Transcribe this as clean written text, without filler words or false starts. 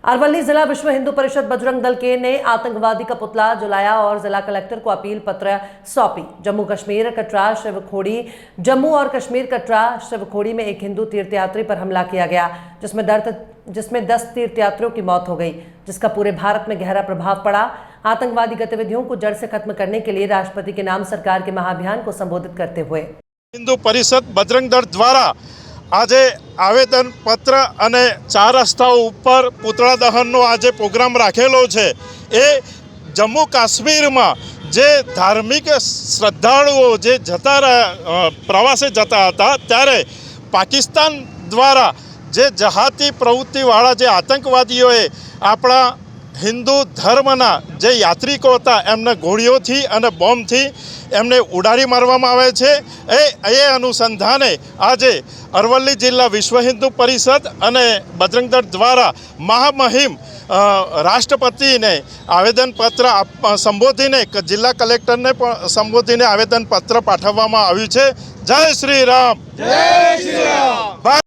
अरवली जिला विश्व हिंदू परिषद बजरंग दल के ने आतंकवादी का पुतला जलाया और जिला कलेक्टर को अपील पत्र सौंपी। जम्मू और कश्मीर कटरा शिवखोड़ी में एक हिंदू तीर्थयात्री पर हमला किया गया, जिसमें 10 तीर्थयात्रियों की मौत हो गई, जिसका पूरे भारत में गहरा प्रभाव पड़ा। आतंकवादी गतिविधियों को जड़ से खत्म करने के लिए राष्ट्रपति के नाम सरकार के महाअभियान को संबोधित करते हुए हिंदू परिषद बजरंग दल द्वारा आज आवेदन पत्र अने 4 रस्ताओं पर पुतळा दहनનો आज प्रोग्राम राखेलो छे। ए जम्मू काश्मीर में जे धार्मिक श्रद्धालुओ जे जता प्रवासे जता हता त्यारे पाकिस्तान द्वारा जे जहाती प्रवृत्तिवाळा जे आतंकवादीओए आपणा हिंदू धर्मना जे यात्रिको हता एमने गोळीओथी अने बॉम्बथी एमने उडाड़ी मारवामां आवे छे। ए अनुसंधाने आजे अरवली जिला विश्व हिंदू परिषद अने बजरंग दल द्वारा महामहिम राष्ट्रपति ने आवेदन पत्र संबोधीने जिला कलेक्टर ने संबोधीने आवेदन पत्र पाठववामां आव्युं छे। जय श्री राम।